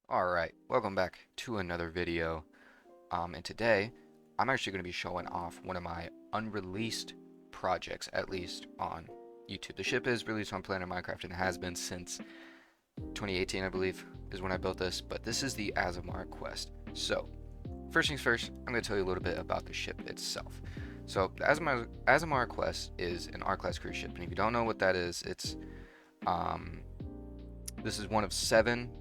Alright, welcome back to another video. And today, I'm actually going to be showing off one of my unreleased projects, at least on YouTube. The ship is released on Planet Minecraft and has been since 2018, I believe, is when I built this. But this is the Azamara Quest. So, first things first, I'm going to tell you a little bit about the ship itself. So, the Azamara Quest is an R-Class cruise ship. And if you don't know what that is, um, this is one of 7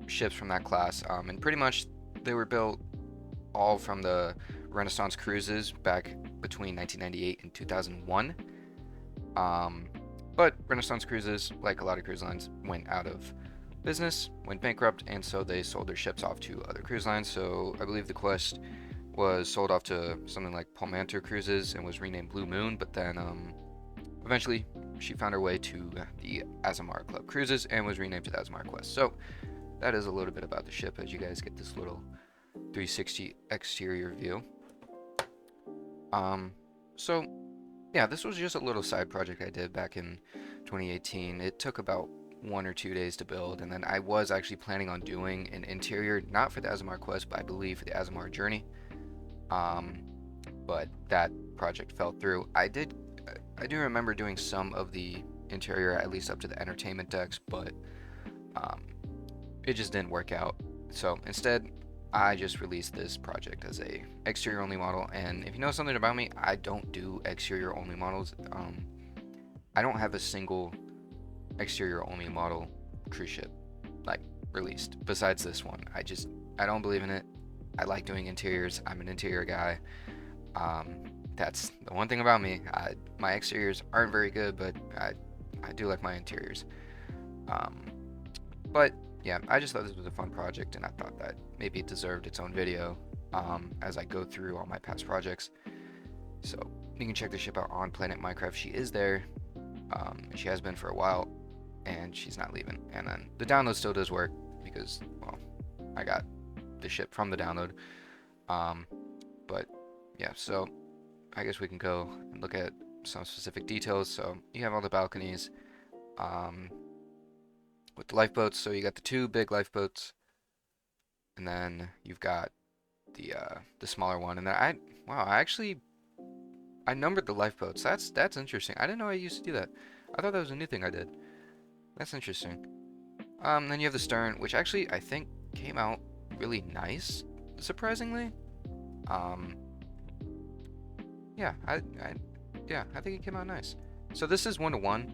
ships from that class, and pretty much they were built all from the Renaissance cruises back between 1998 and 2001. But Renaissance cruises, like a lot of cruise lines, went out of business, went bankrupt, and so they sold their ships off to other cruise lines. So I believe the Quest was sold off to something like Palmanter Cruises and was renamed Blue Moon, but then eventually she found her way to the Azamara Club Cruises and was renamed to the Azamara Quest. So that is a little bit about the ship as you guys get this little 360 exterior view. So yeah, this was just a little side project I did back in 2018. It took about 1 or 2 days to build, and then I was actually planning on doing an interior, not for the Azamara Quest, but I believe for the Azamara Journey. But that project fell through. I do remember doing some of the interior, at least up to the entertainment decks, but it just didn't work out. So instead, I just released this project as a exterior only model. And if you know something about me, I don't do exterior only models. I don't have a single exterior only model cruise ship like released besides this one. I don't believe in it. I like doing interiors. I'm an interior guy. That's the one thing about me. My exteriors aren't very good, but I do like my interiors. But yeah, I just thought this was a fun project, and I thought that maybe it deserved its own video as I go through all my past projects. So you can check the ship out on Planet Minecraft. She is there, and she has been for a while, and she's not leaving. And then the download still does work because, well, I got the ship from the download. But yeah, so I guess we can go and look at some specific details. So you have all the balconies. With the lifeboats, so you got the 2 big lifeboats, and then you've got the smaller one, and then I numbered the lifeboats. That's interesting. I didn't know I used to do that. I thought that was a new thing I did. That's interesting. Then you have the stern, which actually I think came out really nice, surprisingly. Um, yeah, I think it came out nice. So this is 1-to-1.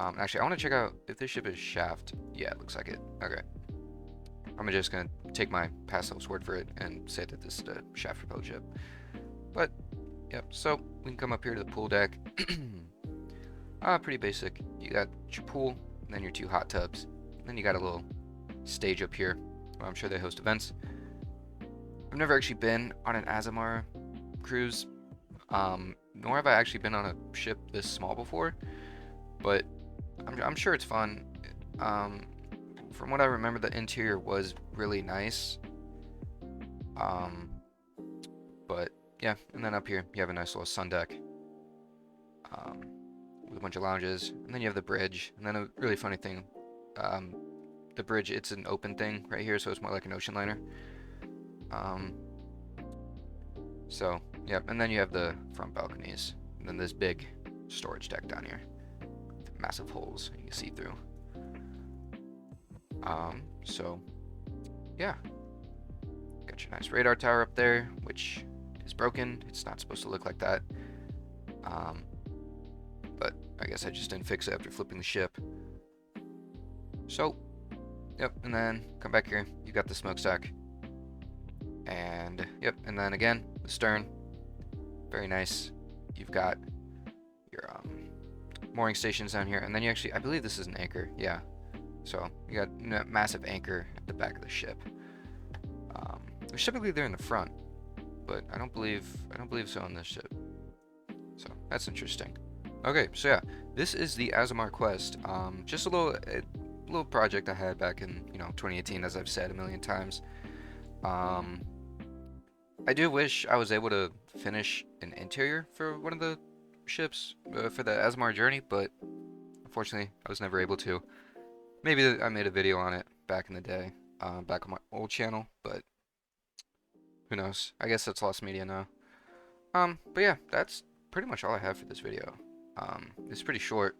Actually, I want to check out if this ship is shaft. Yeah, it looks like it. Okay. I'm just going to take my past self's word for it and say that this is a shaft propelled ship. But, yep, so we can come up here to the pool deck. Pretty basic. You got your pool, and then your 2 hot tubs. And then you got a little stage up here where I'm sure they host events. I've never actually been on an Azamara cruise, nor have I actually been on a ship this small before, but I'm sure it's fun. From what I remember, the interior was really nice. But yeah, and then up here you have a nice little sun deck with a bunch of lounges, and then you have the bridge. And then a really funny thing, the bridge, it's an open thing right here, so it's more like an ocean liner. So yeah, and then you have the front balconies, and then this big storage deck down here. Massive holes you can see through. So yeah, got your nice radar tower up there, which is broken. It's not supposed to look like that. But I guess I just didn't fix it after flipping the ship. So yep, and then come back here. You got the smokestack, and yep, and then again the stern. Very nice. You've got your mooring stations down here, and then you actually, I believe this is an anchor. Yeah, so you got a massive anchor at the back of the ship. There's typically there in the front, but I don't believe so on this ship. So that's interesting. Okay, so yeah, this is the Azamara Quest. Just a little project I had back in 2018, as I've said a million times. I do wish I was able to finish an interior for one of the ships for the Azamara Journey, but unfortunately I was never able to. Maybe I made a video on it, back in the day, back on my old channel, but who knows? I guess that's lost media now. But yeah, that's pretty much all I have for this video. It's pretty short.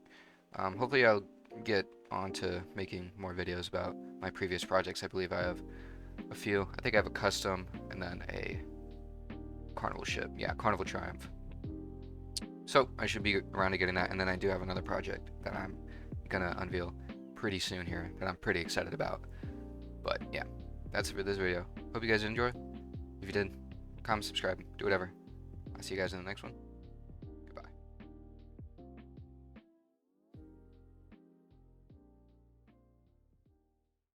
Hopefully I'll get on to making more videos about my previous projects. I believe I have a few. I think I have a custom and then a carnival ship. Yeah, Carnival Triumph. So I should be around to getting that, and then I do have another project that I'm gonna unveil pretty soon here that I'm pretty excited about. But yeah, that's it for this video. Hope you guys enjoyed. If you did, comment, subscribe, do whatever. I'll see you guys in the next one.